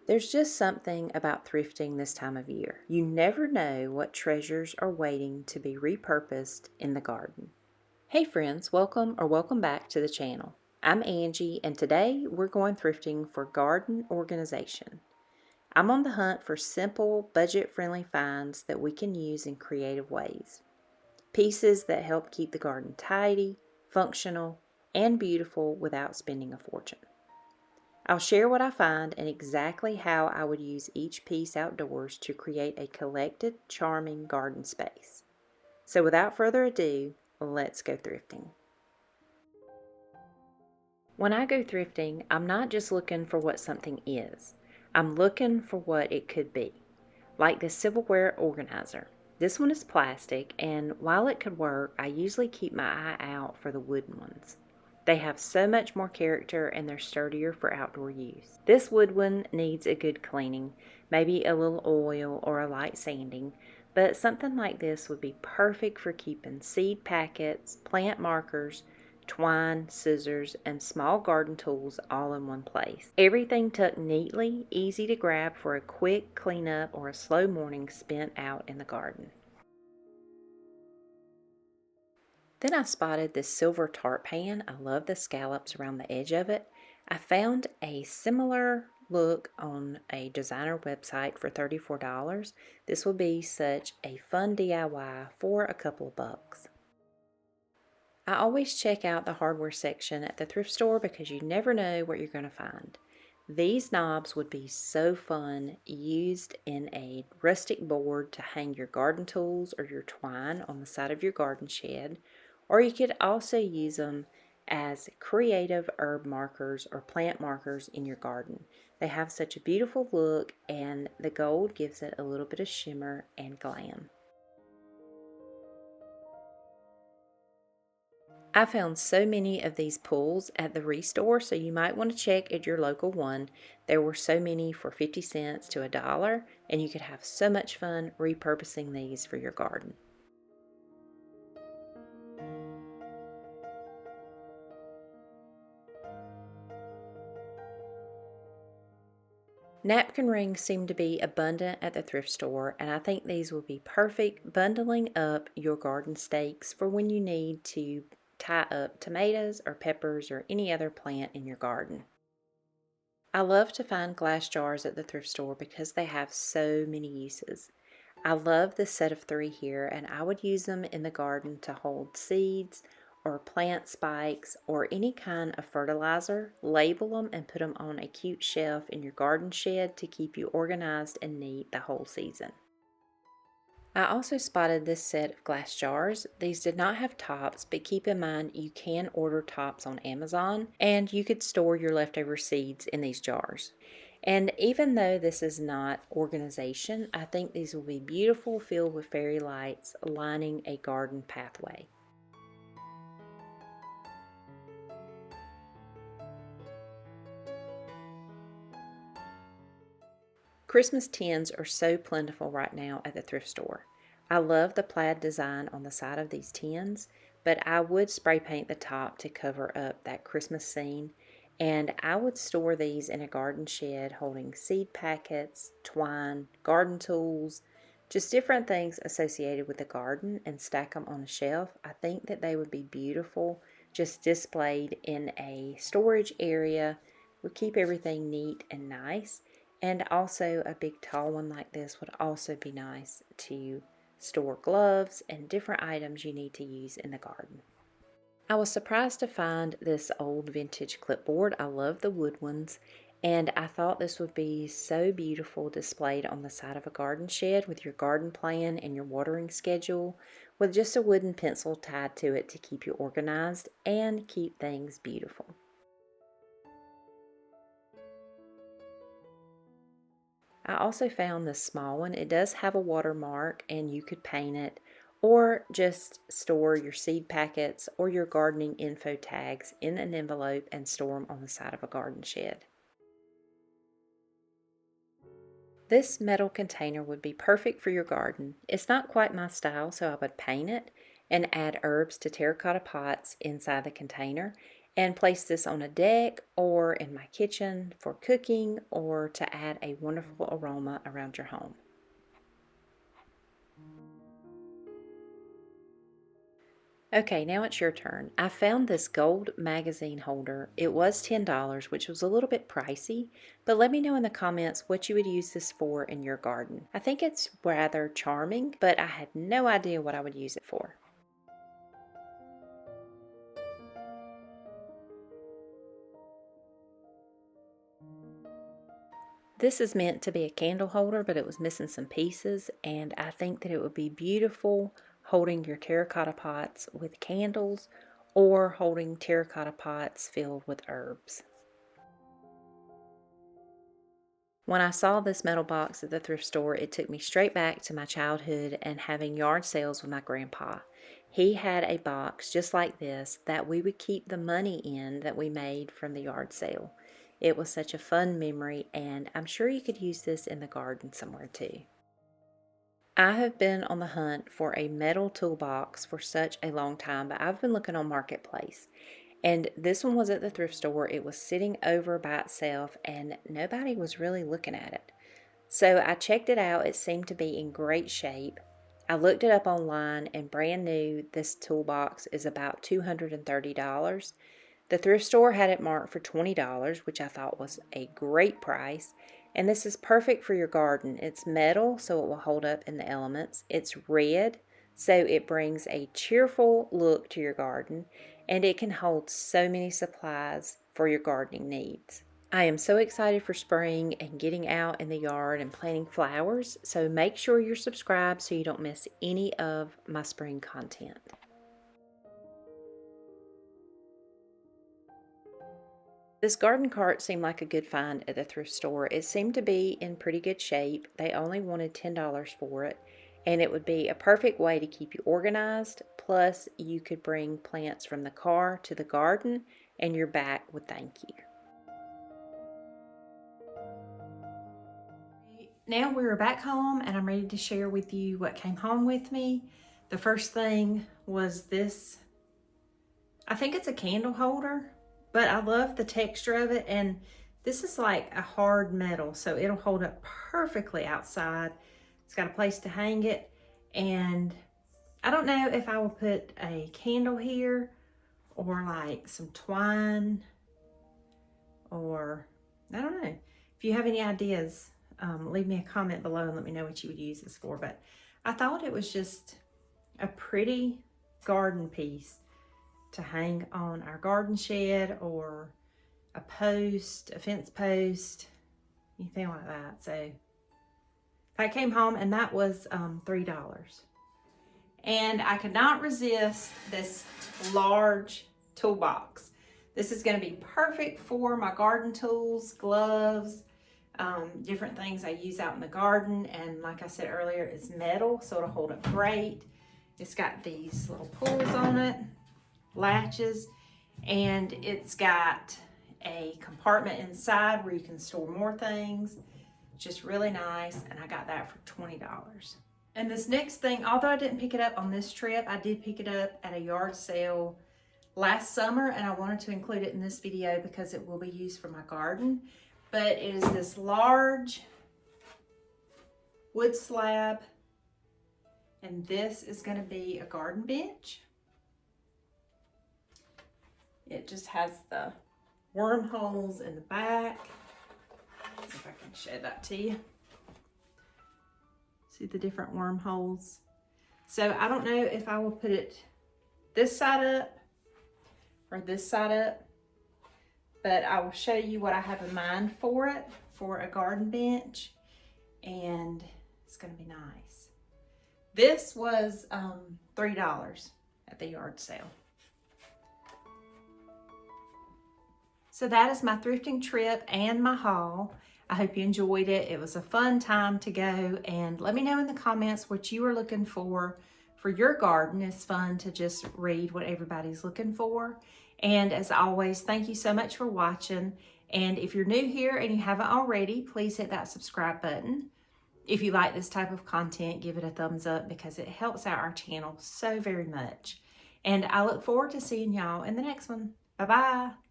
There's just something about thrifting this time of year. You never know what treasures are waiting to be repurposed in the garden. Hey friends, welcome back to the channel. I'm Angie and today we're going thrifting for garden organization. I'm on the hunt for simple, budget-friendly finds that we can use in creative ways. Pieces that help keep the garden tidy, functional, and beautiful without spending a fortune. I'll share what I find and exactly how I would use each piece outdoors to create a collected, charming garden space. So without further ado, let's go thrifting. When I go thrifting, I'm not just looking for what something is. I'm looking for what it could be. Like this silverware organizer. This one is plastic, and while it could work, I usually keep my eye out for the wooden ones. They have so much more character and they're sturdier for outdoor use. This wood one needs a good cleaning, maybe a little oil or a light sanding, but something like this would be perfect for keeping seed packets, plant markers, twine, scissors, and small garden tools all in one place. Everything tucked neatly, easy to grab for a quick cleanup or a slow morning spent out in the garden. Then I spotted this silver tart pan. I love the scallops around the edge of it. I found a similar look on a designer website for $34. This would be such a fun DIY for a couple of bucks. I always check out the hardware section at the thrift store because you never know what you're going to find. These knobs would be so fun used in a rustic board to hang your garden tools or your twine on the side of your garden shed, or you could also use them as creative herb markers or plant markers in your garden. They have such a beautiful look and the gold gives it a little bit of shimmer and glam. I found so many of these pulls at the Restore, so you might want to check at your local one. There were so many for 50 cents to $1, and you could have so much fun repurposing these for your garden. Napkin rings seem to be abundant at the thrift store, and I think these will be perfect bundling up your garden stakes for when you need to tie up tomatoes or peppers or any other plant in your garden. I love to find glass jars at the thrift store because they have so many uses. I love the set of 3 here, and I would use them in the garden to hold seeds or plant spikes or any kind of fertilizer. Label them and put them on a cute shelf in your garden shed to keep you organized and neat the whole season. I also spotted this set of glass jars. These did not have tops, but keep in mind you can order tops on Amazon and you could store your leftover seeds in these jars. And even though this is not organization, I think these will be beautiful filled with fairy lights lining a garden pathway. Christmas tins are so plentiful right now at the thrift store. I love the plaid design on the side of these tins, but I would spray paint the top to cover up that Christmas scene, and I would store these in a garden shed holding seed packets, twine, garden tools, just different things associated with the garden, and stack them on a shelf. I think that they would be beautiful just displayed in a storage area. Would keep everything neat and nice. And also a big tall one like this would also be nice to store gloves and different items you need to use in the garden. I was surprised to find this old vintage clipboard. I love the wood ones, and I thought this would be so beautiful displayed on the side of a garden shed with your garden plan and your watering schedule with just a wooden pencil tied to it to keep you organized and keep things beautiful. I also found this small one. It does have a watermark and you could paint it or just store your seed packets or your gardening info tags in an envelope and store them on the side of a garden shed. This metal container would be perfect for your garden. It's not quite my style, so I would paint it and add herbs to terracotta pots inside the container. and place this on a deck or in my kitchen for cooking or to add a wonderful aroma around your home. Okay, now it's your turn. I found this gold magazine holder. It was $10, which was a little bit pricey, but let me know in the comments what you would use this for in your garden. I think it's rather charming, but I had no idea what I would use it for. This is meant to be a candle holder, but it was missing some pieces, and I think that it would be beautiful holding your terracotta pots with candles or holding terracotta pots filled with herbs. When I saw this metal box at the thrift store, it took me straight back to my childhood and having yard sales with my grandpa. He had a box just like this that we would keep the money in that we made from the yard sale. It was such a fun memory, and I'm sure you could use this in the garden somewhere too. I have been on the hunt for a metal toolbox for such a long time, but I've been looking on Marketplace. And this one was at the thrift store. It was sitting over by itself and nobody was really looking at it. So I checked it out. It seemed to be in great shape. I looked it up online and brand new, this toolbox is about $230. The thrift store had it marked for $20, which I thought was a great price. And this is perfect for your garden. It's metal, so it will hold up in the elements. It's red, so it brings a cheerful look to your garden, and it can hold so many supplies for your gardening needs. I am so excited for spring and getting out in the yard and planting flowers, so make sure you're subscribed so you don't miss any of my spring content. This garden cart seemed like a good find at the thrift store. It seemed to be in pretty good shape. They only wanted $10 for it, and it would be a perfect way to keep you organized. Plus, you could bring plants from the car to the garden, and your back would thank you. Now we're back home, and I'm ready to share with you what came home with me. The first thing was this. I think it's a candle holder, but I love the texture of it, and this is like a hard metal, so it'll hold up perfectly outside. It's got a place to hang it, and I don't know if I will put a candle here or like some twine, or I don't know. If you have any ideas, leave me a comment below and let me know what you would use this for. But I thought it was just a pretty garden piece to hang on our garden shed or a post, a fence post, anything like that. So I came home and that was $3. And I could not resist this large toolbox. This is going to be perfect for my garden tools, gloves, different things I use out in the garden. And like I said earlier, it's metal, so it'll hold up great. It's got these little pulls on it, latches, and it's got a compartment inside where you can store more things. Just really nice, and I got that for $20. And this next thing, although I didn't pick it up on this trip, I did pick it up at a yard sale last summer, and I wanted to include it in this video because it will be used for my garden. But it is this large wood slab, and this is going to be a garden bench. It just has the wormholes in the back. Let's see if I can show that to you. See the different wormholes. So I don't know if I will put it this side up or this side up, but I will show you what I have in mind for it, for a garden bench, and it's gonna be nice. This was $3 at the yard sale. So that is my thrifting trip and my haul. I hope you enjoyed it. It was a fun time to go, and let me know in the comments what you are looking for your garden. It's fun to just read what everybody's looking for. And as always, thank you so much for watching. And if you're new here and you haven't already, please hit that subscribe button. If you like this type of content, give it a thumbs up because it helps out our channel so very much. And I look forward to seeing y'all in the next one. Bye-bye.